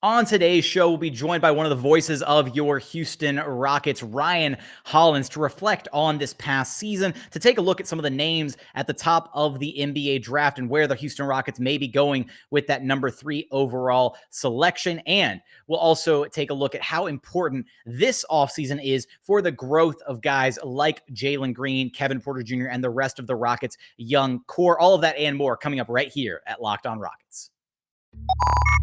On today's show, we'll be joined by one of the voices of your Houston Rockets, Ryan Hollins, to reflect on this past season, to take a look at some of the names at the top of the NBA draft and where the Houston Rockets may be going with that number 3 overall selection. And we'll also take a look at how important this offseason is for the growth of guys like Jalen Green, Kevin Porter Jr., and the rest of the Rockets' young core. All of that and more coming up right here at Locked On Rockets.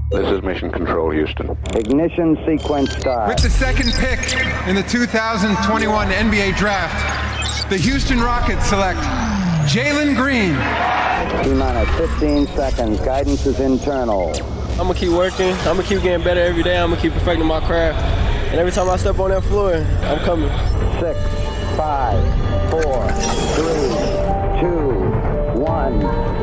This is Mission Control, Houston. Ignition sequence start. With the second pick in the 2021 NBA Draft, the Houston Rockets select Jalen Green. T-minus 15 seconds. Guidance is internal. I'm going to keep working. I'm going to keep getting better every day. I'm going to keep perfecting my craft. And every time I step on that floor, I'm coming. 6, 5, 4, 3, 2, 1.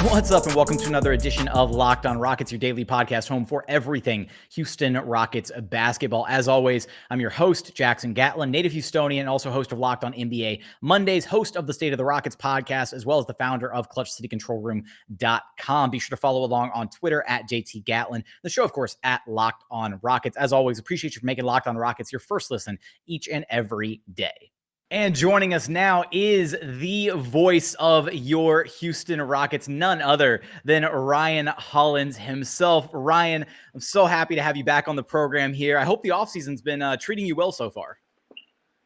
What's up, and welcome to another edition of Locked On Rockets, your daily podcast home for everything Houston Rockets basketball. As always, I'm your host, Jackson Gatlin, native Houstonian, also host of Locked On NBA Mondays, host of the State of the Rockets podcast, as well as the founder of ClutchCityControlRoom.com. Be sure to follow along on Twitter at JT Gatlin. The show, of course, at Locked On Rockets. As always, appreciate you for making Locked On Rockets your first listen each and every day. And joining us now is the voice of your Houston Rockets, none other than Ryan Hollins himself. Ryan, I'm so happy to have you back on the program here. I hope the offseason's been treating you well so far.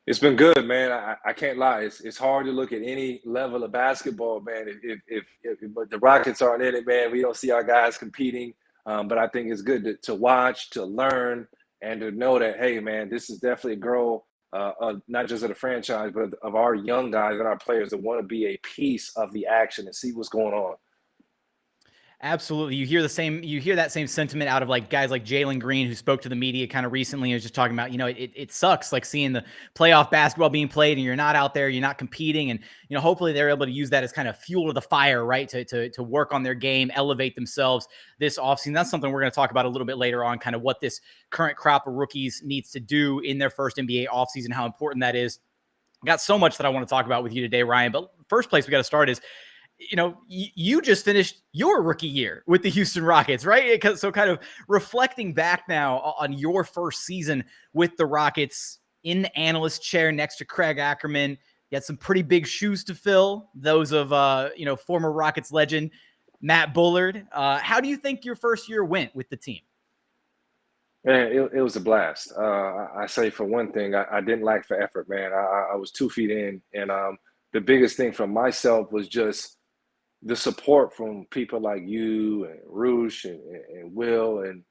It's been good, man. I can't lie. It's hard to look at any level of basketball, man. If but the Rockets aren't in it, man, we don't see our guys competing. But I think it's good to watch, to learn, and to know that, hey, man, this is definitely a girl. Not just of the franchise, but of our young guys and our players that want to be a piece of the action and see what's going on. Absolutely. You hear that same sentiment out of like guys like Jalen Green, who spoke to the media kind of recently and was just talking about, it sucks like seeing the playoff basketball being played and you're not out there, you're not competing. And, hopefully they're able to use that as kind of fuel to the fire, right? To work on their game, elevate themselves this offseason. That's something we're going to talk about a little bit later on, kind of what this current crop of rookies needs to do in their first NBA offseason, how important that is. I got so much that I want to talk about with you today, Ryan, but first place we got to start is, you just finished your rookie year with the Houston Rockets, right? So kind of reflecting back now on your first season with the Rockets in the analyst chair next to Craig Ackerman, you had some pretty big shoes to fill, those of, former Rockets legend Matt Bullard. How do you think your first year went with the team? Man, it was a blast. I say for one thing, I didn't lack for effort, man. I was 2 feet in, and the biggest thing for myself was just the support from people like you and Roosh and Will and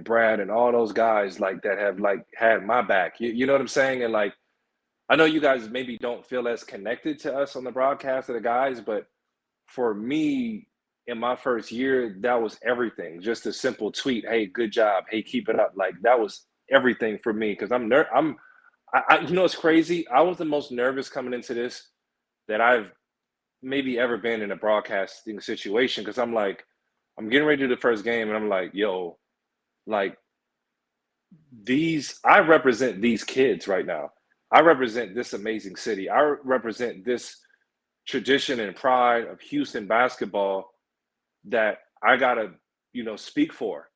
Brad and all those guys like that have like had my back. You know what I'm saying? And like, I know you guys maybe don't feel as connected to us on the broadcast of the guys, but for me in my first year, that was everything. Just a simple tweet, hey, good job, hey, keep it up. Like that was everything for me because it's crazy. I was the most nervous coming into this that I've maybe ever been in a broadcasting situation because I'm getting ready to do the first game and I'm like, yo, like I represent these kids right now. I represent this amazing city. I represent this tradition and pride of Houston basketball that I gotta, speak for.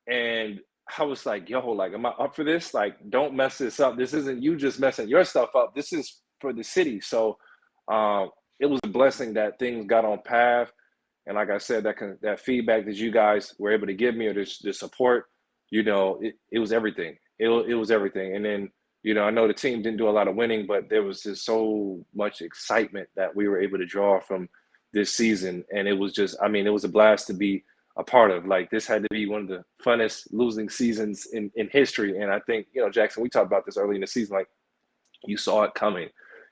And I was like, yo, like, am I up for this? Like, don't mess this up. This isn't you just messing your stuff up. This is for the city. So it was a blessing that things got on path. And like I said, that feedback that you guys were able to give me or the support, it was everything. It was everything. And then, I know the team didn't do a lot of winning, but there was just so much excitement that we were able to draw from this season. And it was just, it was a blast to be a part of. Like, this had to be one of the funnest losing seasons in history. And I think, Jackson, we talked about this early in the season, like you saw it coming.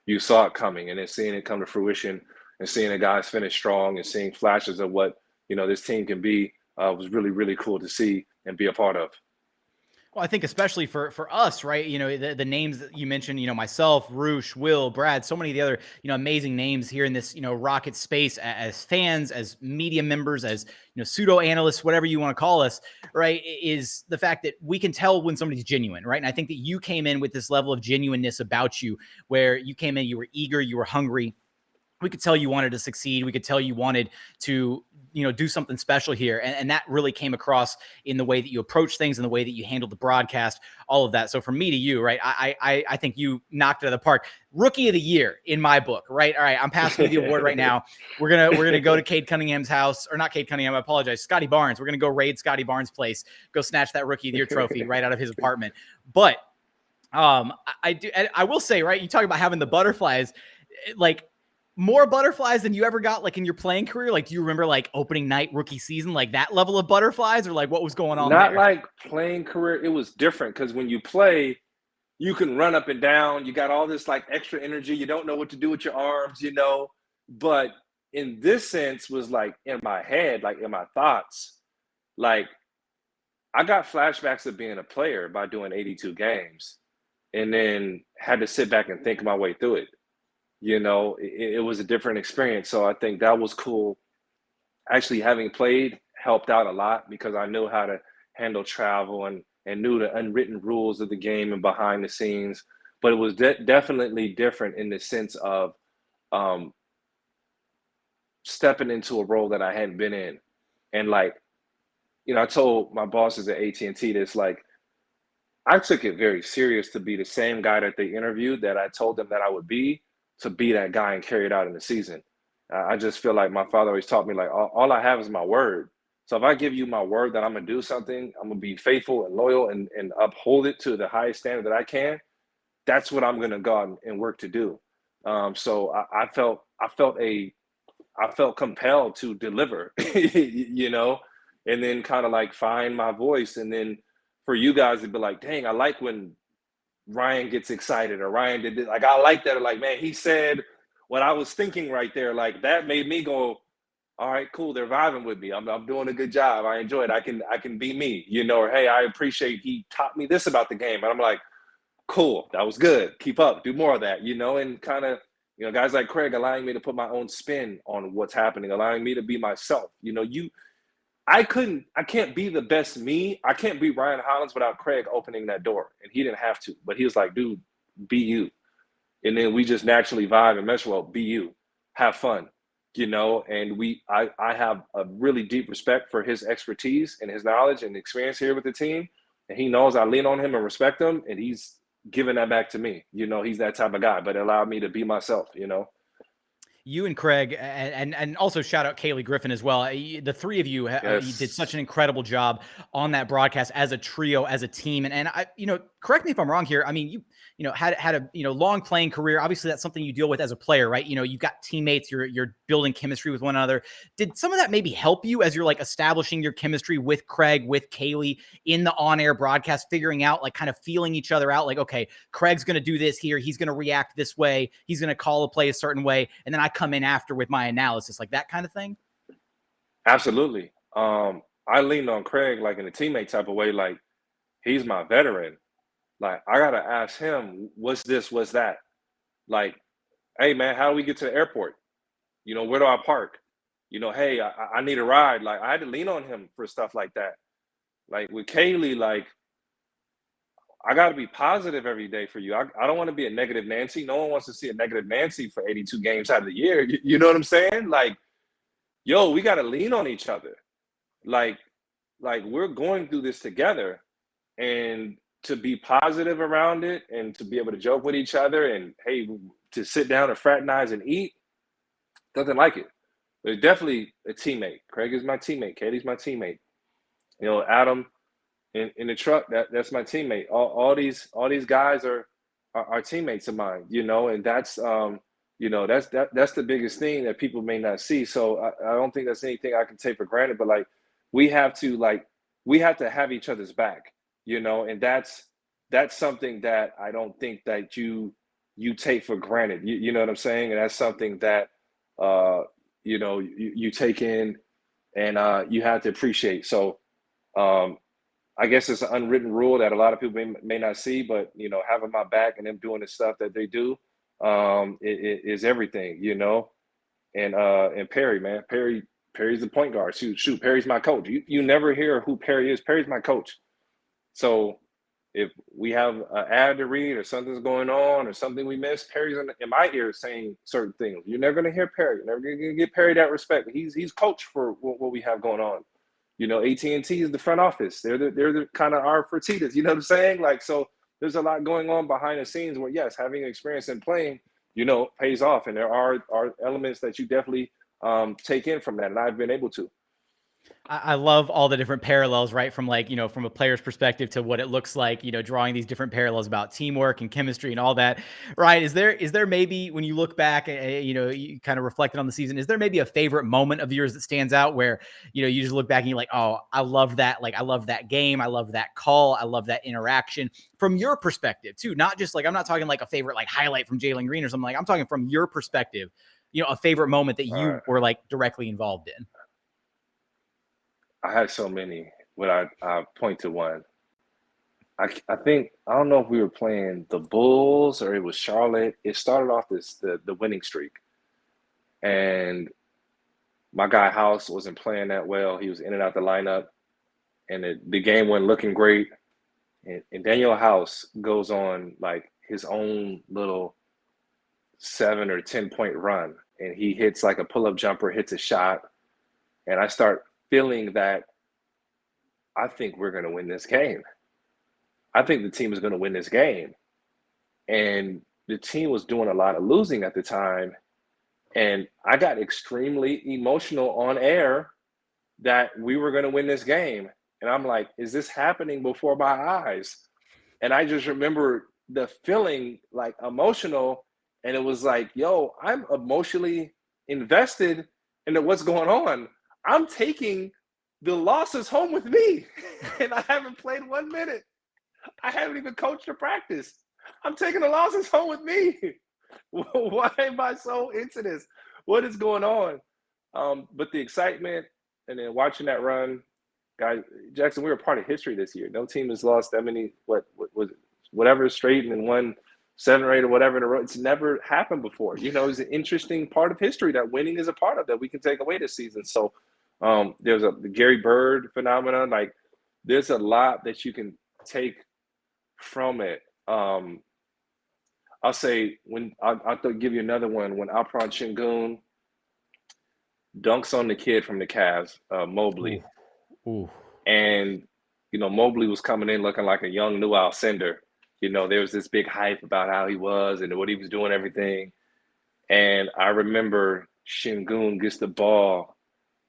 You saw it coming, and then seeing it come to fruition and seeing the guys finish strong and seeing flashes of what, this team can be was really, really cool to see and be a part of. Well, I think especially for us, right? The names that you mentioned, myself, Roosh, Will, Brad, so many of the other, amazing names here in this, Rocket space as fans, as media members, as, pseudo analysts, whatever you want to call us, right? Is the fact that we can tell when somebody's genuine, right? And I think that you came in with this level of genuineness about you where you came in, you were eager, you were hungry. we could tell you wanted to succeed. We could tell you wanted to, do something special here. And that really came across in the way that you approach things and the way that you handled the broadcast, all of that. So from me to you, right, I think you knocked it out of the park. Rookie of the year in my book, right? All right, I'm passing you the award right now. We're gonna go to Cade Cunningham's house, or not Cade Cunningham, I apologize, Scotty Barnes. We're gonna go raid Scotty Barnes' place, go snatch that Rookie of the Year trophy right out of his apartment. But I will say, right, you talk about having the butterflies, like, more butterflies than you ever got, like, in your playing career? Like, do you remember, like, opening night rookie season, like that level of butterflies, or like what was going on Not there? like playing career. It was different because when you play, you can run up and down. You got all this like extra energy. You don't know what to do with your arms, But in this sense was like in my head, like in my thoughts, like I got flashbacks of being a player by doing 82 games and then had to sit back and think my way through it. It was a different experience. So I think that was cool. Actually, having played helped out a lot because I knew how to handle travel and knew the unwritten rules of the game and behind the scenes. But it was definitely different in the sense of stepping into a role that I hadn't been in. And like, I told my bosses at AT&T this, like, I took it very serious to be the same guy that they interviewed that I told them that I would be, to be that guy and carry it out in the season. I just feel like my father always taught me, like, all I have is my word. So if I give you my word that I'm going to do something, I'm going to be faithful and loyal and uphold it to the highest standard that I can. That's what I'm going to go out and work to do. So I felt compelled to deliver, and then kind of like find my voice. And then for you guys to be like, dang, I like when Ryan gets excited, or Ryan did this. Like, I like that. Like, man, he said what I was thinking right there. Like, that made me go, all right, cool. They're vibing with me. I'm doing a good job. I enjoy it. I can be me, or, hey, I appreciate he taught me this about the game. And I'm like, cool. That was good. Keep up. Do more of that, and kind of, guys like Craig allowing me to put my own spin on what's happening, allowing me to be myself. I can't be the best me. I can't be Ryan Hollins without Craig opening that door. And he didn't have to, but he was like, dude, be you. And then we just naturally vibe and mesh well, be you, have fun, and I have a really deep respect for his expertise and his knowledge and experience here with the team. And he knows I lean on him and respect him, and he's giving that back to me. He's that type of guy, but it allowed me to be myself, You and Craig, and also shout out Cayleigh Griffin as well. The three of you, you did such an incredible job on that broadcast as a trio, as a team. And I, correct me if I'm wrong here. I mean, you had a long playing career. Obviously, that's something you deal with as a player, right? You've got teammates. You're building chemistry with one another. Did some of that maybe help you as you're like establishing your chemistry with Craig, with Cayleigh in the on-air broadcast, figuring out, like, kind of feeling each other out? Like, okay, Craig's going to do this here. He's going to react this way. He's going to call a play a certain way, and then I come in after with my analysis, like that kind of thing? Absolutely. I leaned on Craig like in a teammate type of way, like he's my veteran. Like, I gotta ask him, what's this, what's that? Like, hey man, how do we get to the airport? Where do I park? Hey, I need a ride. Like, I had to lean on him for stuff like that. Like with Cayleigh, like, I got to be positive every day for you. I don't want to be a negative Nancy. No one wants to see a negative Nancy for 82 games out of the year. You know what I'm saying? Like, yo, we got to lean on each other. Like we're going through this together, and to be positive around it and to be able to joke with each other and, hey, to sit down and fraternize and eat, nothing like it. But definitely a teammate. Craig is my teammate. Katie's my teammate. Adam, in the truck, that's my teammate. All these guys are teammates of mine, and that's that's the biggest thing that people may not see. So I don't think that's anything I can take for granted. But like, we have to have each other's back, and that's something that I don't think that you take for granted. You know what I'm saying? And that's something that you take in and you have to appreciate. So I guess it's an unwritten rule that a lot of people may not see, but having my back and them doing the stuff that they do is everything, And Perry, man, Perry's the point guard. Shoot, Perry's my coach. You never hear who Perry is. Perry's my coach. So if we have an ad to read or something's going on or something we missed, Perry's in my ear saying certain things. You're never going to hear Perry. You're never going to get Perry that respect. He's coach for what we have going on. You know, AT&T is the front office. They're the kind of our Fertitas. You know what I'm saying? Like, so there's a lot going on behind the scenes where, yes, having experience in playing, you know, pays off. And there are elements that you definitely take in from that. And I've been able to. I love all the different parallels, right? From like, you know, from a player's perspective to what it looks like, you know, drawing these different parallels about teamwork and chemistry and all that. Right. Is there maybe, when you look back, you know, you kind of reflected on the season, is there maybe a favorite moment of yours that stands out where, you know, you just look back and you're like, oh, I love that. Like, I love that game. I love that call. I love that interaction from your perspective too. Not just like, I'm not talking like a favorite, like highlight from Jalen Green or something. Like, I'm talking from your perspective, you know, a favorite moment that you were like directly involved in. I had so many, but I point to one. I think, I don't know if we were playing the Bulls or it was Charlotte. It started off the winning streak. And my guy House wasn't playing that well. He was in and out the lineup. And the game wasn't looking great. And Daniel House goes on like his own little 7 or 10 point run. And he hits like a pull-up jumper, hits a shot. And I start feeling that I think we're going to win this game. I think the team is going to win this game. And the team was doing a lot of losing at the time. And I got extremely emotional on air that we were going to win this game. And I'm like, is this happening before my eyes? And I just remember the feeling like emotional. And it was like, yo, I'm emotionally invested into what's going on. I'm taking the losses home with me, and I haven't played 1 minute. I haven't even coached or practiced. I'm taking the losses home with me. Why am I so into this? What is going on? But the excitement and then watching that run, guys, Jackson, we were part of history this year. No team has lost that many, whatever straight and then won 7 or 8 or whatever in a row. It's never happened before. You know, it's an interesting part of history that winning is a part of that we can take away this season. So there's the Gary Bird phenomenon. Like, there's a lot that you can take from it. I'll say I'll give you another one. When Alperen Sengun dunks on the kid from the Cavs, Mobley. Ooh. And, you know, Mobley was coming in looking like a young new Alcindor. You know, there was this big hype about how he was and what he was doing, everything. And I remember Sengun gets the ball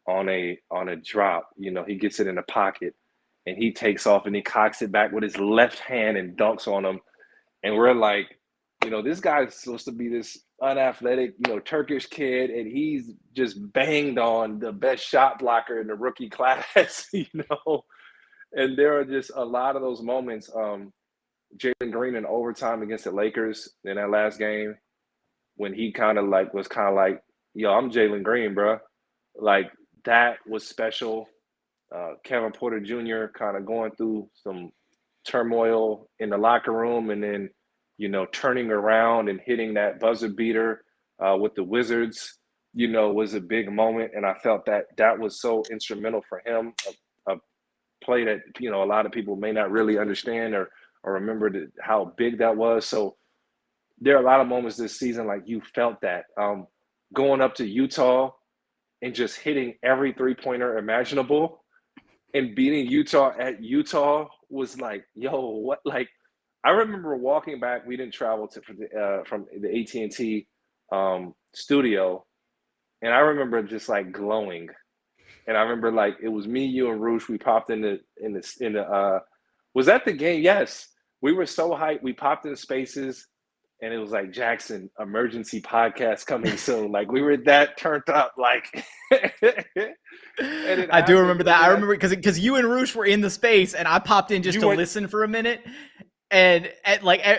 on a drop. You know, he gets it in the pocket and he takes off and he cocks it back with his left hand and dunks on him. And we're like, you know, this guy's supposed to be this unathletic, you know, Turkish kid, and he's just banged on the best shot blocker in the rookie class, you know. And there are just a lot of those moments. Jalen Green in overtime against the Lakers in that last game, when he was like, yo, I'm Jalen Green, bro. Like, that was special. Kevin Porter Jr. kind of going through some turmoil in the locker room and then, you know, turning around and hitting that buzzer beater with the Wizards, you know, was a big moment. And I felt that was so instrumental for him, a play that, you know, a lot of people may not really understand or remember how big that was. So there are a lot of moments this season, like, you felt that. Going up to Utah and just hitting every three-pointer imaginable and beating Utah at Utah was like, yo, what? Like, I remember walking back. We didn't travel from the AT&T studio, and I remember just like glowing. And I remember like it was me, you, and Roosh. We popped in the was that the game? Yes, we were so hyped. We popped in Spaces, and it was like, Jackson, emergency podcast coming soon. Like, we were that turned up. Like, I do remember that. I remember because you and Roosh were in the space, and I popped in just to listen for a minute. And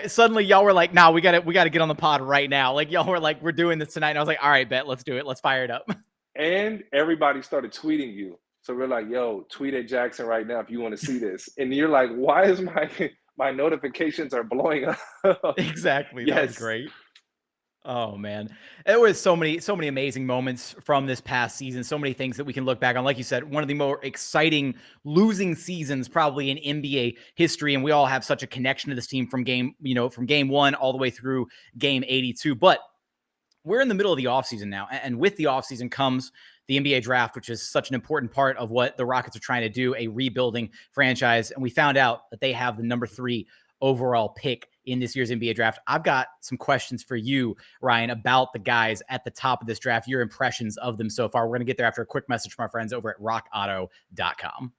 suddenly y'all were like, nah, we gotta get on the pod right now. Like, y'all were like, we're doing this tonight. And I was like, all right, bet, let's do it. Let's fire it up. And everybody started tweeting you. So we're like, yo, tweet at Jackson right now if you want to see this. And you're like, why is my notifications are blowing up? Exactly. Yes. That was great. Oh man, there was so many amazing moments from this past season. So many things that we can look back on. Like you said, one of the more exciting losing seasons probably in NBA history, and we all have such a connection to this team from game one all the way through game 82. But we're in the middle of the offseason now, and with the offseason comes the NBA draft, which is such an important part of what the Rockets are trying to do, a rebuilding franchise. And we found out that they have the number 3 overall pick in this year's NBA draft. I've got some questions for you, Ryan, about the guys at the top of this draft, your impressions of them so far. We're going to get there after a quick message from our friends over at RockAuto.com.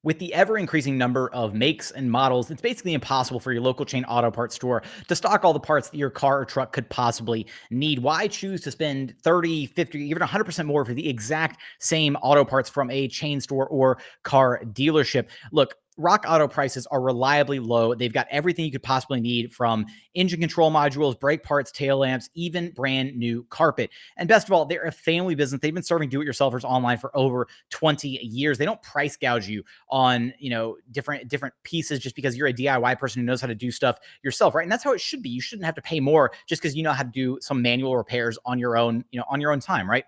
With the ever-increasing number of makes and models, it's basically impossible for your local chain auto parts store to stock all the parts that your car or truck could possibly need. Why choose to spend 30, 50, even 100% more for the exact same auto parts from a chain store or car dealership? Look, Rock Auto prices are reliably low. They've got everything you could possibly need, from engine control modules, brake parts, tail lamps, even brand new carpet. And best of all, they're a family business. They've been serving do-it-yourselfers online for over 20 years. They don't price gouge you on, different pieces just because you're a DIY person who knows how to do stuff yourself, right? And that's how it should be. You shouldn't have to pay more just because you know how to do some manual repairs on your own, on your own time, right?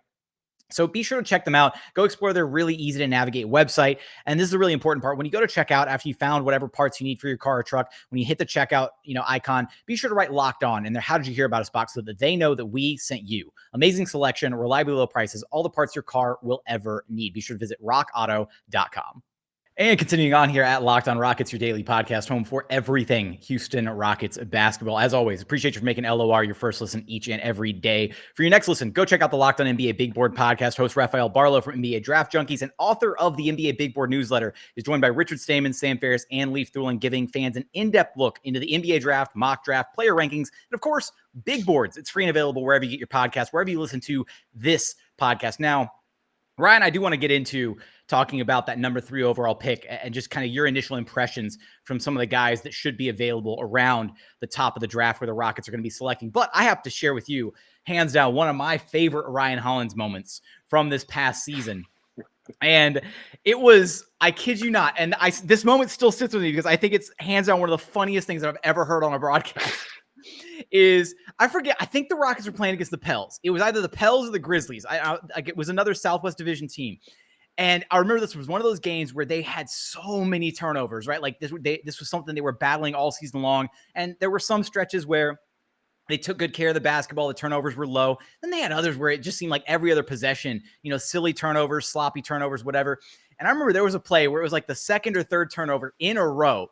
So be sure to check them out. Go explore their really easy to navigate website. And this is a really important part. When you go to checkout, after you found whatever parts you need for your car or truck, when you hit the checkout, icon, be sure to write "Locked On" in there. How did you hear about us box, so that they know that we sent you. Amazing selection, reliably low prices, all the parts your car will ever need. Be sure to visit rockauto.com. And continuing on here at Locked On Rockets, your daily podcast home for everything Houston Rockets basketball. As always, appreciate you for making LOR your first listen each and every day. For your next listen, go check out the Locked On NBA Big Board podcast. Host Rafael Barlow from NBA Draft Junkies and author of the NBA Big Board newsletter is joined by Richard Stamen, Sam Ferris, and Leif Thulin, giving fans an in-depth look into the NBA draft, mock draft, player rankings, and of course, big boards. It's free and available wherever you get your podcast, wherever you listen to this podcast. Now, Ryan, I do want to get into talking about that number 3 overall pick and just kind of your initial impressions from some of the guys that should be available around the top of the draft where the Rockets are going to be selecting. But I have to share with you, hands down, one of my favorite Ryan Hollins moments from this past season. And it was, I kid you not, and this moment still sits with me because I think it's hands down one of the funniest things that I've ever heard on a broadcast. I think the Rockets were playing against the Pels. It was either the Pels or the Grizzlies. It was another Southwest Division team. And I remember this was one of those games where they had so many turnovers, right? Like this was something they were battling all season long. And there were some stretches where they took good care of the basketball. The turnovers were low. Then they had others where it just seemed like every other possession, silly turnovers, sloppy turnovers, whatever. And I remember there was a play where it was like the second or third turnover in a row.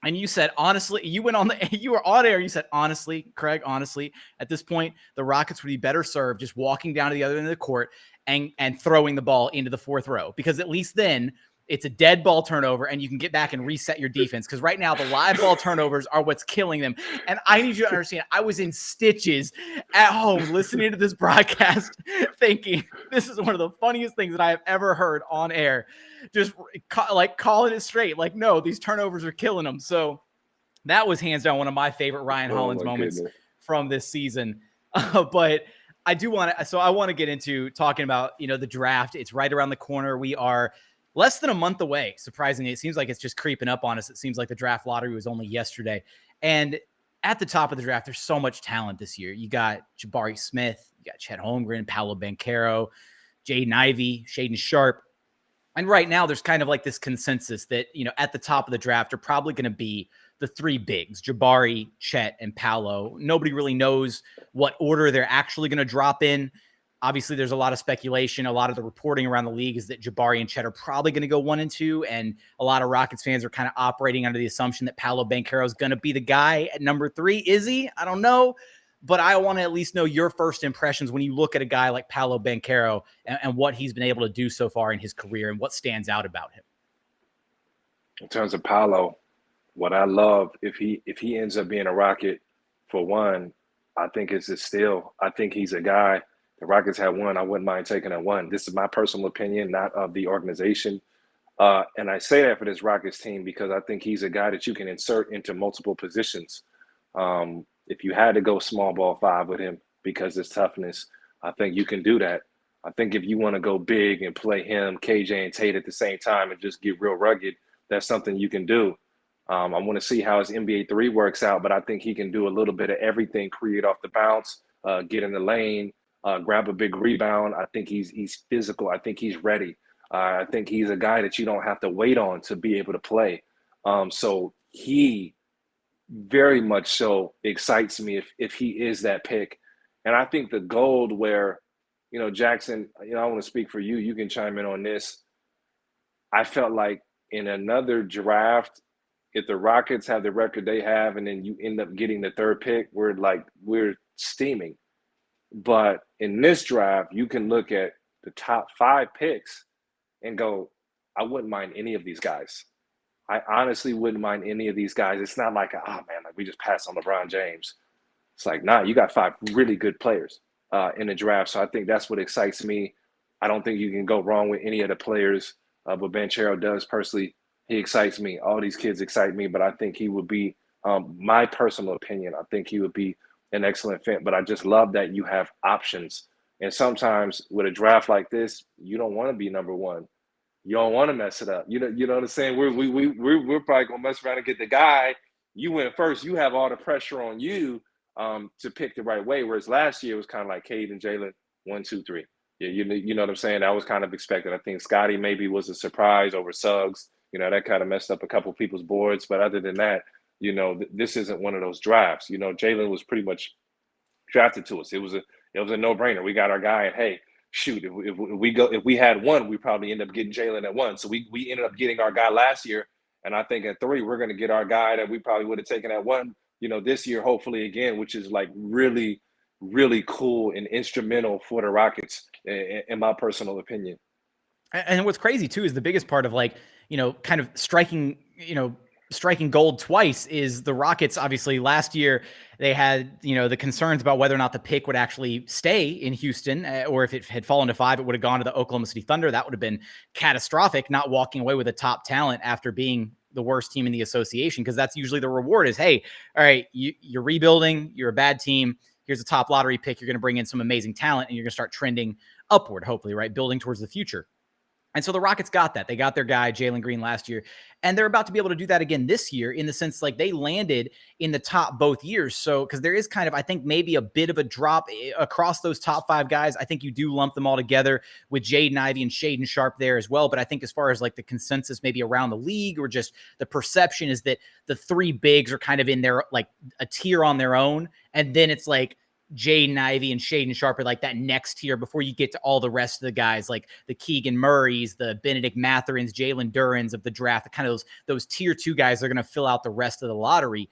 And you said, honestly, you were on air. You said, honestly, Craig, at this point, the Rockets would be better served just walking down to the other end of the court and throwing the ball into the fourth row, because at least then it's a dead ball turnover and you can get back and reset your defense. Because right now the live ball turnovers are what's killing them. And I need you to understand, I was in stitches at home listening to this broadcast thinking this is one of the funniest things that I have ever heard on air. Just calling it straight. Like, no, these turnovers are killing them. So that was hands down one of my favorite Ryan Hollins moments from this season. But I want to get into talking about, the draft. It's right around the corner. We are less than a month away. Surprisingly, it seems like it's just creeping up on us. It seems like the draft lottery was only yesterday. And at the top of the draft, there's so much talent this year. You got Jabari Smith, you got Chet Holmgren, Paolo Banchero, Jaden Ivey, Shaedon Sharpe. And right now there's kind of like this consensus that, at the top of the draft are probably going to be the 3 bigs, Jabari, Chet, and Paolo. Nobody really knows what order they're actually going to drop in. Obviously, there's a lot of speculation. A lot of the reporting around the league is that Jabari and Chet are probably going to go 1 and 2. And a lot of Rockets fans are kind of operating under the assumption that Paolo Banchero is going to be the guy at number 3. Is he? I don't know. But I want to at least know your first impressions when you look at a guy like Paolo Banchero and what he's been able to do so far in his career and what stands out about him. In terms of Paolo, what I love, if he ends up being a Rocket, for one, I think it's a steal. I think he's a guy. The Rockets had 1. I wouldn't mind taking a 1. This is my personal opinion, not of the organization. And I say that for this Rockets team because I think he's a guy that you can insert into multiple positions. If you had to go small ball 5 with him because his toughness, I think you can do that. I think if you want to go big and play him, KJ, and Tate at the same time and just get real rugged, that's something you can do. I want to see how his NBA 3 works out, but I think he can do a little bit of everything, create off the bounce, get in the lane, grab a big rebound. I think he's physical. I think he's ready. I think he's a guy that you don't have to wait on to be able to play. So he very much so excites me if he is that pick. And I think the gold where, Jackson, I want to speak for you. You can chime in on this. I felt like in another draft, if the Rockets have the record they have and then you end up getting the third pick, we're steaming. But in this draft, you can look at the top 5 picks and go, I wouldn't mind any of these guys. I honestly wouldn't mind any of these guys. It's not like, we just passed on LeBron James. It's like, nah, you got 5 really good players in the draft. So I think that's what excites me. I don't think you can go wrong with any of the players. But Banchero does personally. He excites me. All these kids excite me. But I think he would be, my personal opinion, I think he would be an excellent fit. But I just love that you have options. And sometimes with a draft like this, you don't want to be number one. You don't want to mess it up. You know what I'm saying? We're probably gonna mess around and get the guy. You went first. You have all the pressure on you to pick the right way. Whereas last year it was kind of like Cade and Jalen, 1, 2, 3. Yeah, you know what I'm saying? That was kind of expected. I think Scotty maybe was a surprise over Suggs. That kind of messed up a couple people's boards. But other than that, this isn't one of those drafts. Jalen was pretty much drafted to us. It was a no-brainer. We got our guy, and hey, shoot, if we had 1, we probably end up getting Jalen at 1. So we ended up getting our guy last year, and I think at 3 we're going to get our guy that we probably would have taken at 1. This year, hopefully again, which is like really, really cool and instrumental for the Rockets, in my personal opinion. And what's crazy too is the biggest part of kind of striking gold twice is the Rockets. Obviously last year they had, the concerns about whether or not the pick would actually stay in Houston, or if it had fallen to 5, it would have gone to the Oklahoma City Thunder. That would have been catastrophic, not walking away with a top talent after being the worst team in the association. Cause that's usually the reward is, hey, all right, you're rebuilding, you're a bad team. Here's a top lottery pick. You're going to bring in some amazing talent and you're going to start trending upward, hopefully, right? Building towards the future. And so the Rockets got that. They got their guy, Jalen Green, last year. And they're about to be able to do that again this year in the sense like they landed in the top both years. So because there is kind of, I think, maybe a bit of a drop across those top 5 guys. I think you do lump them all together with Jaden Ivey and Shaedon Sharpe there as well. But I think as far as like the consensus maybe around the league or just the perception is that the 3 bigs are kind of in their like a tier on their own. And then it's like Jaden Ivey and Shaedon Sharpe are like that next tier before you get to all the rest of the guys like the Keegan Murrays, the Benedict Mathurin's, Jalen Durans of the draft, the kind of those tier 2 guys are going to fill out the rest of the lottery.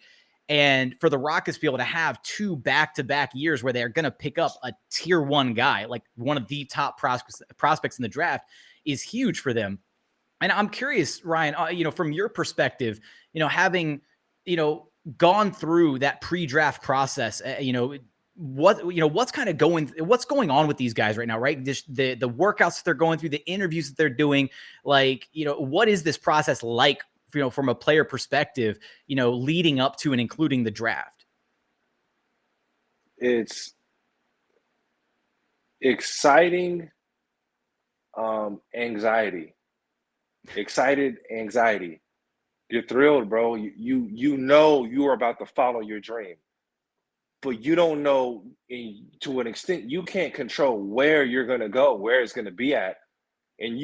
And for the Rockets to be able to have 2 back-to-back years where they're going to pick up a tier 1 guy, like one of the top prospects in the draft, is huge for them. And I'm curious, Ryan, from your perspective, having, gone through that pre-draft process, what's going on with these guys right now, right? The workouts that they're going through, the interviews that they're doing, what is this process like, from a player perspective, leading up to and including the draft? It's exciting, anxiety. Excited, anxiety. You're thrilled, bro. You know you are about to follow your dream. But you don't know, to an extent, you can't control where you're going to go, where it's going to be at. And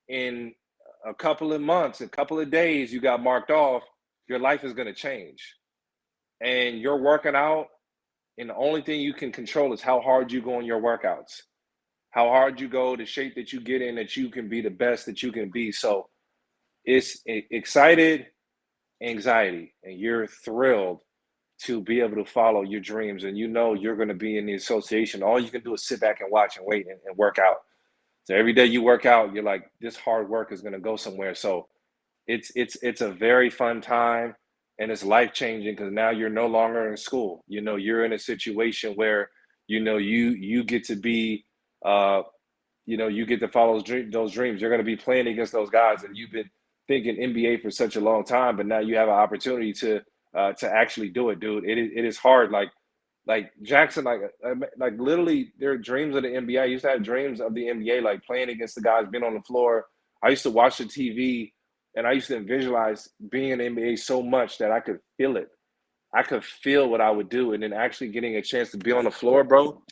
in a couple of months, a couple of days, you got marked off, your life is going to change. And you're working out, and the only thing you can control is how hard you go in your workouts, how hard you go, the shape that you get in, that you can be the best that you can be. So it's excited, anxiety, and you're thrilled to be able to follow your dreams, and you're going to be in the association. All you can do is sit back and watch and wait and work out. So every day you work out, you're like, this hard work is going to go somewhere. So it's a very fun time, and it's life-changing because now you're no longer in school. You're in a situation where you get to be you get to follow those dreams. You're going to be playing against those guys, and you've been thinking NBA for such a long time, but now you have an opportunity to actually do it, dude. It is hard. Like Jackson, like literally their dreams of the NBA. I used to have dreams of the NBA, like playing against the guys, being on the floor. I used to watch the TV And I used to visualize being in the NBA so much that I could feel it. I could feel what I would do. And then actually getting a chance to be on the floor, bro,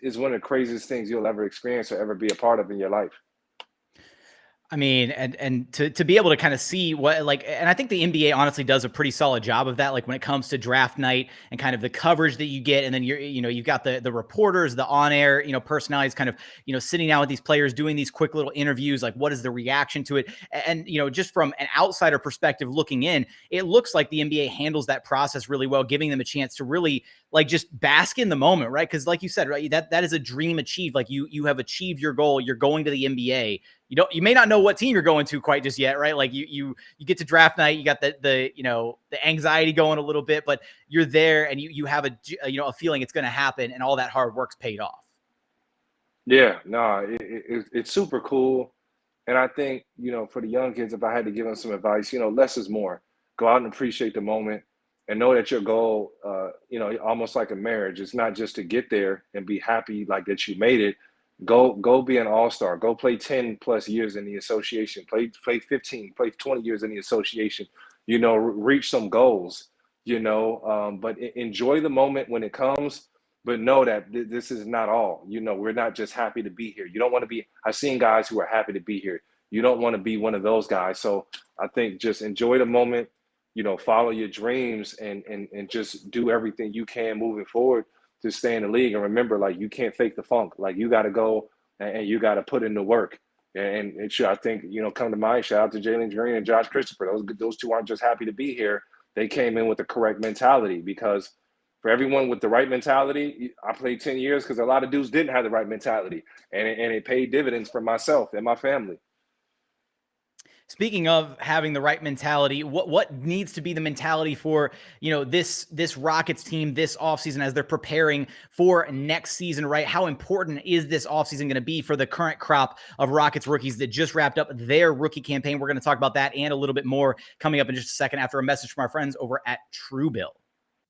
is one of the craziest things you'll ever experience or ever be a part of in your life. I mean, and to be able to kind of see what, like, and I think the NBA honestly does a pretty solid job of that. Like when it comes to draft night and kind of the coverage that you get, and then you've got the reporters, the on air, personalities kind of, sitting down with these players, doing these quick little interviews, like what is the reaction to it? And, just from an outsider perspective looking in, it looks like the NBA handles that process really well, giving them a chance to really like just bask in the moment, right? Because like you said, right, that is a dream achieved. Like you have achieved your goal. You're going to the NBA. You may not know what team you're going to quite just yet, right? Like you get to draft night, you got the anxiety going a little bit, but you're there and you have a feeling it's going to happen, and all that hard work's paid off. Yeah, no, it's super cool. And I think, for the young kids, if I had to give them some advice, less is more. Go out and appreciate the moment and know that your goal, almost like a marriage, it's not just to get there and be happy like that you made it. Go be an all-star. Go play 10 plus years in the association. Play 15, play 20 years in the association. Reach some goals, but enjoy the moment when it comes, but know that this is not all. We're not just happy to be here. You don't want to be – I've seen guys who are happy to be here. You don't want to be one of those guys. So I think just enjoy the moment, follow your dreams and just do everything you can moving forward to stay in the league. And remember, like, you can't fake the funk. Like, you got to go and you got to put in the work. And it should, I think, come to mind, shout out to Jalen Green and Josh Christopher. Those two aren't just happy to be here. They came in with the correct mentality, because for everyone with the right mentality, I played 10 years because a lot of dudes didn't have the right mentality. And it paid dividends for myself and my family. Speaking of having the right mentality, what needs to be the mentality for, this Rockets team this offseason as they're preparing for next season, right? How important is this offseason going to be for the current crop of Rockets rookies that just wrapped up their rookie campaign? We're going to talk about that and a little bit more coming up in just a second after a message from our friends over at Truebill.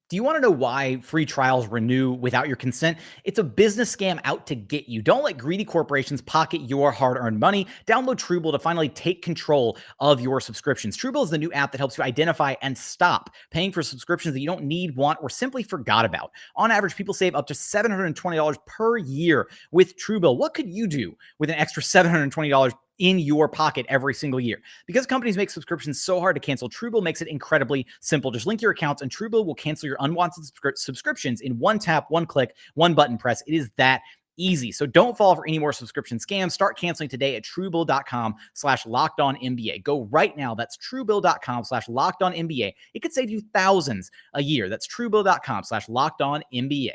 Do you want to know why free trials renew without your consent? It's a business scam out to get you. Don't let greedy corporations pocket your hard-earned money. Download Truebill to finally take control of your subscriptions. Truebill is the new app that helps you identify and stop paying for subscriptions that you don't need, want, or simply forgot about. On average, people save up to $720 per year with Truebill. What could you do with an extra $720 in your pocket every single year? Because companies make subscriptions so hard to cancel, Truebill makes it incredibly simple. Just link your accounts and Truebill will cancel your unwanted subscriptions in one tap, one click, one button press. It is that easy. So don't fall for any more subscription scams. Start canceling today at Truebill.com/LockedOnNBA. Go right now. That's Truebill.com/LockedOnNBA. It could save you thousands a year. That's Truebill.com/LockedOnNBA.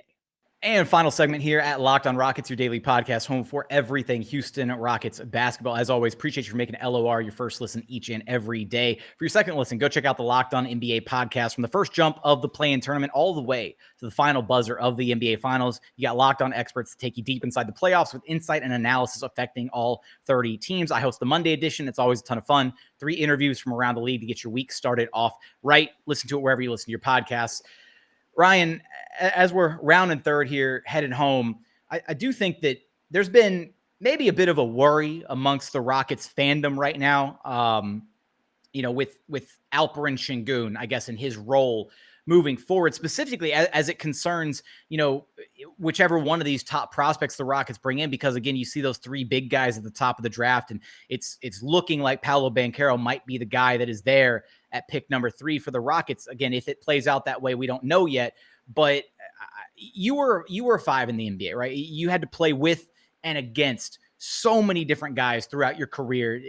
And final segment here at Locked On Rockets, your daily podcast home for everything Houston Rockets basketball. As always, appreciate you for making LOR your first listen each and every day. For your second listen, go check out the Locked On NBA podcast from the first jump of the play-in tournament all the way to the final buzzer of the NBA Finals. You got Locked On experts to take you deep inside the playoffs with insight and analysis affecting all 30 teams. I host the Monday edition. It's always a ton of fun. 3 interviews from around the league to get your week started off right. Listen to it wherever you listen to your podcasts. Ryan, as we're rounding third here, heading home, I do think that there's been maybe a bit of a worry amongst the Rockets fandom right now, with Alperen Sengun, I guess, in his role moving forward, specifically as it concerns, whichever one of these top prospects the Rockets bring in, because again, you see those 3 big guys at the top of the draft, and it's looking like Paolo Banchero might be the guy that is there at pick number 3 for the Rockets. Again, if it plays out that way, we don't know yet, but you were 5 in the NBA, right? You had to play with and against so many different guys throughout your career,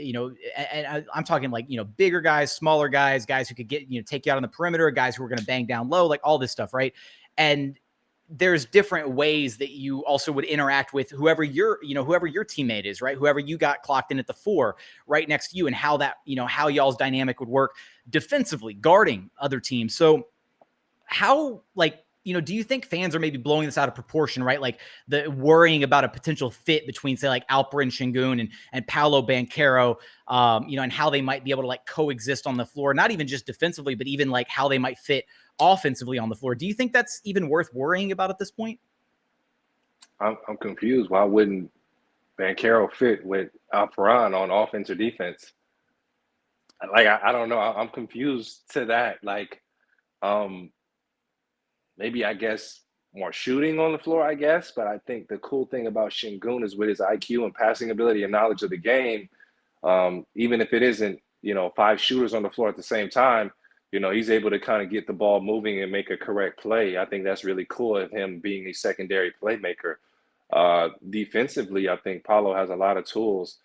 and I'm talking like, bigger guys, smaller guys who could get, take you out on the perimeter, guys who are going to bang down low, like all this stuff. Right. And there's different ways that you also would interact with whoever your teammate is, right? Whoever you got clocked in at the 4 right next to you, and how that, how y'all's dynamic would work defensively guarding other teams. So how, do you think fans are maybe blowing this out of proportion, right? Like the worrying about a potential fit between, say, like Alperen Sengun and Paolo Banchero, and how they might be able to coexist on the floor, not even just defensively, but even how they might fit offensively on the floor. Do you think that's even worth worrying about at this point? I'm confused. Why wouldn't Banchero fit with Alperen on offense or defense? Like, I don't know. I'm confused to that. Like, maybe I guess more shooting on the floor, I guess. But I think the cool thing about Sengun is with his IQ and passing ability and knowledge of the game, even if it isn't, 5 shooters on the floor at the same time, he's able to kind of get the ball moving and make a correct play. I think that's really cool of him being a secondary playmaker. Defensively, I think Paulo has a lot of tools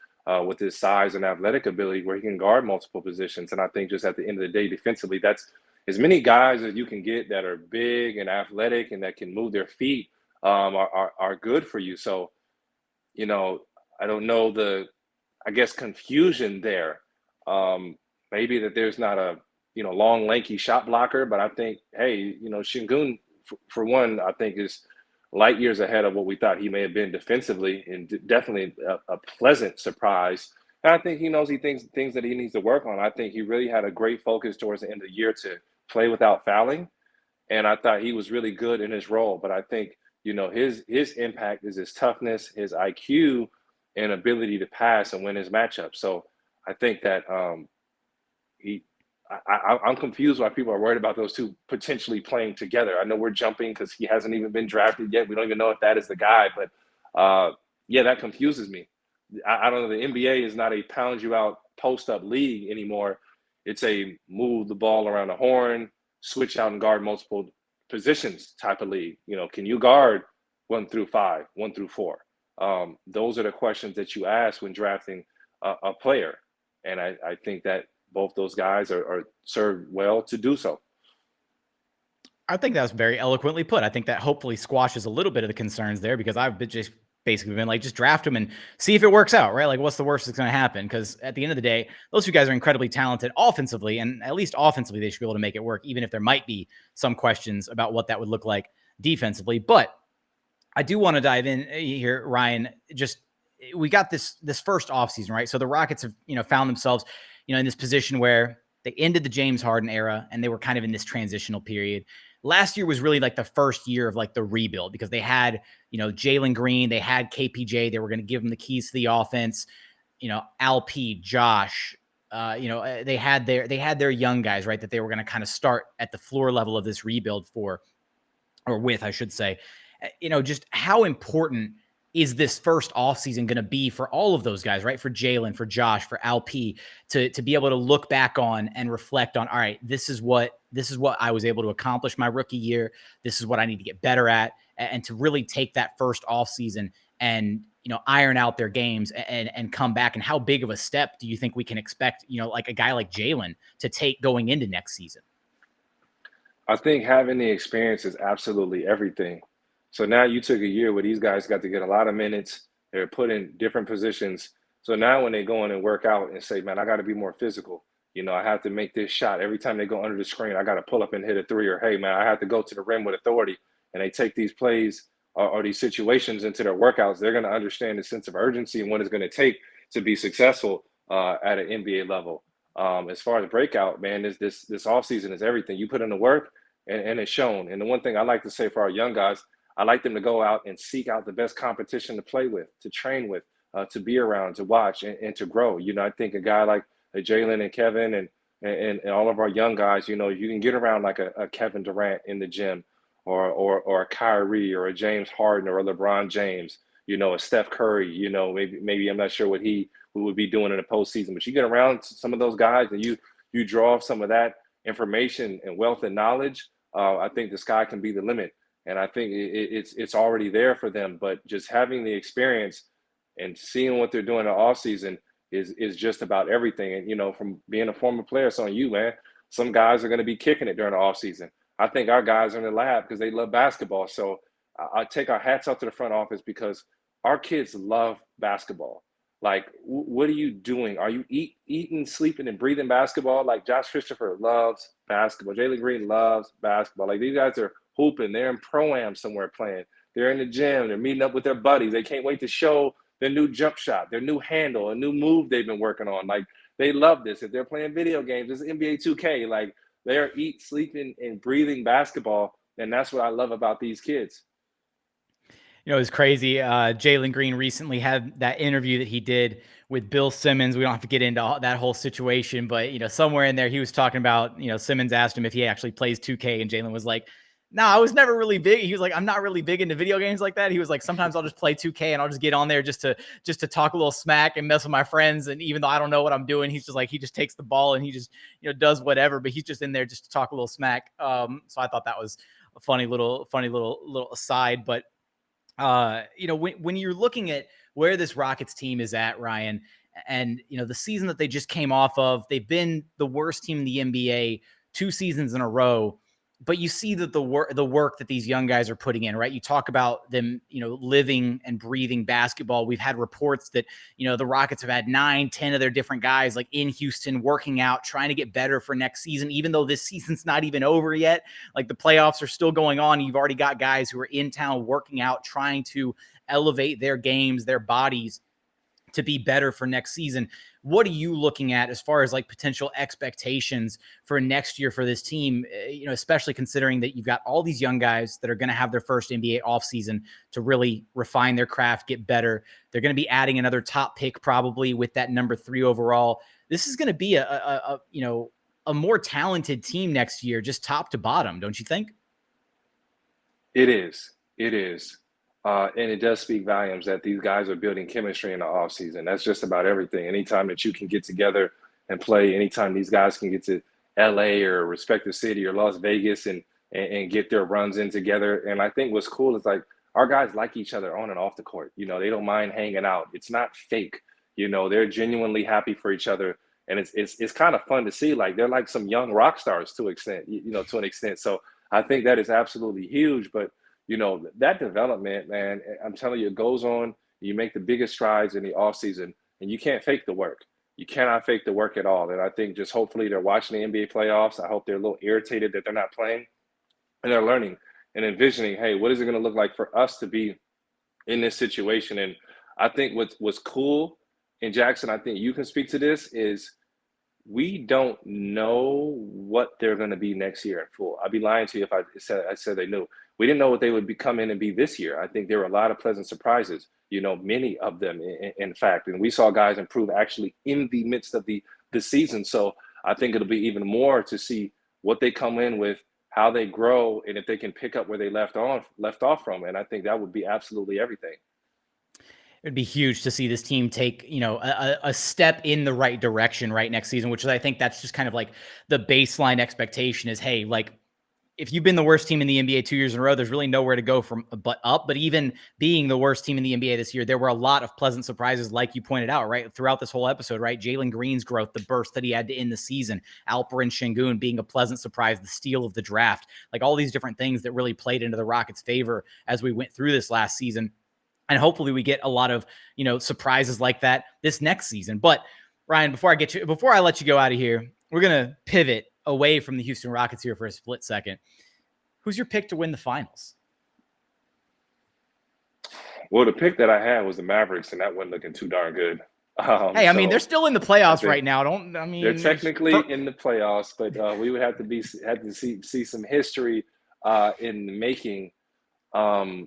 with his size and athletic ability where he can guard multiple positions. And I think just at the end of the day, defensively, that's as many guys as you can get that are big and athletic and that can move their feet are good for you. So, I don't know I guess, confusion there. Maybe that there's not a, long, lanky shot blocker, but I think, hey, Sengun, for one, I think is light years ahead of what we thought he may have been defensively, and definitely a pleasant surprise. And I think he knows things that he needs to work on. I think he really had a great focus towards the end of the year to play without fouling, and I thought he was really good in his role. But I think his impact is his toughness, his IQ, and ability to pass and win his matchup. So I think that I'm confused why people are worried about those two potentially playing together. I know we're jumping because he hasn't even been drafted yet. We don't even know if that is the guy, but yeah, that confuses me. I don't know. The NBA is not a pound you out post up league anymore. It's a move the ball around the horn, switch out and guard multiple positions type of league. Can you guard 1 through 5, 1 through 4? Those are the questions that you ask when drafting a player. And I think that both those guys are served well to do so. I think that was very eloquently put. I think that hopefully squashes a little bit of the concerns there, because I've been just basically been like, just draft him and see if it works out, right? Like, what's the worst that's going to happen? Because at the end of the day, those two guys are incredibly talented offensively, and at least offensively, they should be able to make it work, even if there might be some questions about what that would look like defensively. But I do want to dive in here, Ryan. Just, we got this first offseason, right? So the Rockets have, found themselves, in this position where they ended the James Harden era and they were kind of in this transitional period. Last year was really like the first year of like the rebuild, because they had, Jalen Green, they had KPJ, they were going to give them the keys to the offense, LP, Josh, they had their young guys, right, that they were going to kind of start at the floor level of this rebuild with, I should say. Just how important is this first offseason going to be for all of those guys, right? For Jalen, for Josh, for LP, to be able to look back on and reflect on, all right, this is what I was able to accomplish my rookie year. This is what I need to get better at, and to really take that first offseason and, iron out their games and come back. And how big of a step do you think we can expect, like a guy like Jalen to take going into next season? I think having the experience is absolutely everything. So now you took a year where these guys got to get a lot of minutes. They're put in different positions. So now when they go in and work out and say, man, I got to be more physical. I have to make this shot. Every time they go under the screen, I got to pull up and hit a 3, or, hey, man, I have to go to the rim with authority. And they take these plays or these situations into their workouts. They're going to understand the sense of urgency and what it's going to take to be successful at an NBA level. As far as breakout, man, this offseason is everything. You put in the work and it's shown. And the one thing I like to say for our young guys, I like them to go out and seek out the best competition to play with, to train with, to be around, to watch, and to grow. I think a guy like Jalen and Kevin and all of our young guys, you can get around like a Kevin Durant in the gym, or a Kyrie, or a James Harden, or a LeBron James, a Steph Curry, maybe I'm not sure what he would be doing in the postseason, but you get around some of those guys and you draw off some of that information and wealth and knowledge. I think the sky can be the limit. And I think it's already there for them, but just having the experience and seeing what they're doing in the offseason is just about everything. And, from being a former player, it's on you, man. Some guys are going to be kicking it during the offseason. I think our guys are in the lab because they love basketball. So I take our hats off to the front office, because our kids love basketball. Like, what are you doing? Are you eating, sleeping, and breathing basketball? Like, Josh Christopher loves basketball. Jalen Green loves basketball. Like, these guys are hooping. They're in Pro-Am somewhere playing. They're in the gym. They're meeting up with their buddies. They can't wait to show their new jump shot, their new handle, a new move they've been working on. Like, they love this. If they're playing video games, it's NBA 2K. Like, they are sleeping, and breathing basketball, and that's what I love about these kids. It's crazy. Jalen Green recently had that interview that he did with Bill Simmons. We don't have to get into that whole situation, but somewhere in there he was talking about, Simmons asked him if he actually plays 2K, and Jalen was like, no, I was never really big. He was like, I'm not really big into video games like that. He was like, sometimes I'll just play 2K and I'll just get on there just to talk a little smack and mess with my friends. And even though I don't know what I'm doing, he's just like, he just takes the ball and he just, does whatever, but he's just in there just to talk a little smack. So I thought that was a funny little aside. But, when you're looking at where this Rockets team is at, Ryan, and, the season that they just came off of, they've been the worst team in the NBA 2 seasons in a row. But you see that the work that these young guys are putting in, right? You talk about them, living and breathing basketball. We've had reports that, the Rockets have had 9, 10 of their different guys like in Houston working out, trying to get better for next season, even though this season's not even over yet. Like the playoffs are still going on. You've already got guys who are in town working out, trying to elevate their games, their bodies to be better for next season. What are you looking at as far as like potential expectations for next year for this team, especially considering that you've got all these young guys that are going to have their first NBA offseason to really refine their craft, get better. They're going to be adding another top pick probably with that number 3 overall. This is going to be a more talented team next year, just top to bottom, don't you think? It is. And it does speak volumes that these guys are building chemistry in the offseason. That's just about everything. Anytime that you can get together and play, anytime these guys can get to LA or respective city or Las Vegas and get their runs in together. And I think what's cool is like our guys like each other on and off the court. They don't mind hanging out. It's not fake. They're genuinely happy for each other. And it's kind of fun to see. Like they're like some young rock stars to an extent. So I think that is absolutely huge. But that development, man, I'm telling you, it goes on. You make the biggest strides in the offseason, and you can't fake the work. You cannot fake the work at all. And I think just hopefully they're watching the NBA playoffs. I hope they're a little irritated that they're not playing, and they're learning and envisioning, hey, what is it going to look like for us to be in this situation? And I think what's cool, and Jackson, I think you can speak to this, is we don't know what they're going to be next year in full. I'd be lying to you if I said they knew. We didn't know what they would come in and be this year. I think there were a lot of pleasant surprises, many of them, in fact. And we saw guys improve actually in the midst of the season. So I think it'll be even more to see what they come in with, how they grow, and if they can pick up where they left off from. And I think that would be absolutely everything. It'd be huge to see this team take, a step in the right direction right next season, which is, I think that's just kind of like the baseline expectation is, hey, like, if you've been the worst team in the NBA 2 years in a row, there's really nowhere to go from but up. But even being the worst team in the NBA this year, there were a lot of pleasant surprises, like you pointed out, right? Throughout this whole episode, right? Jalen Green's growth, the burst that he had to end the season, Alperen Sengun being a pleasant surprise, the steal of the draft, like all these different things that really played into the Rockets' favor as we went through this last season. And hopefully we get a lot of, surprises like that this next season. But Ryan, before I let you go out of here, we're going to pivot away from the Houston Rockets here for a split second. Who's your pick to win the finals? Well, the pick that I had was the Mavericks, and that wasn't looking too darn good. Hey, I mean, they're still in the playoffs right now. They're technically in the playoffs, but we would have to see some history in the making. I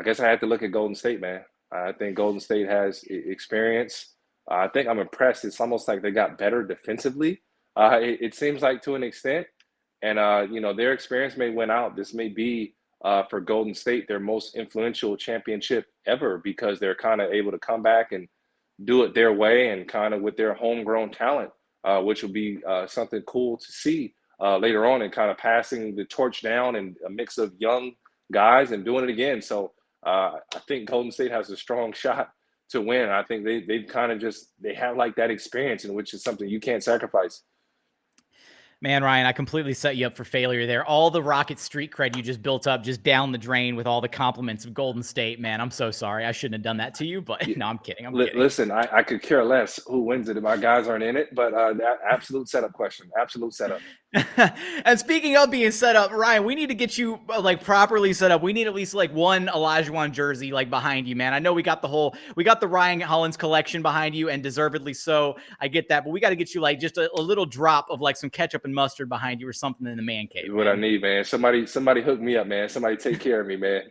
guess I had to look at Golden State, man. I think Golden State has experience. I think I'm impressed. It's almost like they got better defensively. It seems like to an extent, and their experience may win out. This may be for Golden State their most influential championship ever because they're kind of able to come back and do it their way and kind of with their homegrown talent, which will be something cool to see later on and kind of passing the torch down and a mix of young guys and doing it again. So I think Golden State has a strong shot to win. I think they've kind of they have like that experience, in which is something you can't sacrifice. Man, Ryan, I completely set you up for failure there. All the Rocket street cred you just built up just down the drain with all the compliments of Golden State, man. I'm so sorry. I shouldn't have done that to you, but no, I'm kidding. Listen, I could care less who wins it if my guys aren't in it, but that absolute setup question. Absolute setup. And speaking of being set up, Ryan, we need to get you like properly set up. We need at least like one Olajuwon jersey like behind you, man. I know we got the Ryan Hollins collection behind you, and deservedly so. I get that, but we got to get you like just a little drop of like some ketchup and and mustard behind you or something in the man cave. What I need, man. Somebody hook me up, man. Somebody take care of me, man.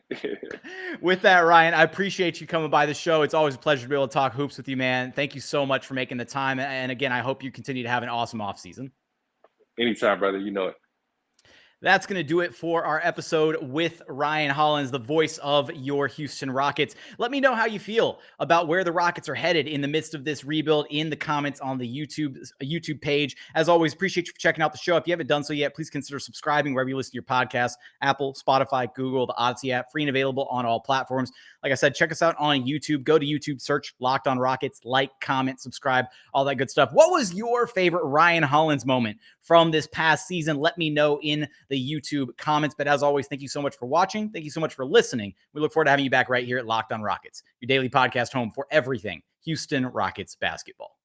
With that, Ryan, I appreciate you coming by the show. It's always a pleasure to be able to talk hoops with you, man. Thank you so much for making the time. And again, I hope you continue to have an awesome offseason. Anytime, brother. You know it. That's going to do it for our episode with Ryan Hollins, the voice of your Houston Rockets. Let me know how you feel about where the Rockets are headed in the midst of this rebuild in the comments on the YouTube page. As always, appreciate you for checking out the show. If you haven't done so yet, please consider subscribing wherever you listen to your podcasts, Apple, Spotify, Google, the Odyssey app, free and available on all platforms. Like I said, check us out on YouTube. Go to YouTube, search Locked On Rockets, like, comment, subscribe, all that good stuff. What was your favorite Ryan Hollins moment from this past season? Let me know in the YouTube comments. But as always, thank you so much for watching. Thank you so much for listening. We look forward to having you back right here at Locked On Rockets, your daily podcast home for everything Houston Rockets basketball.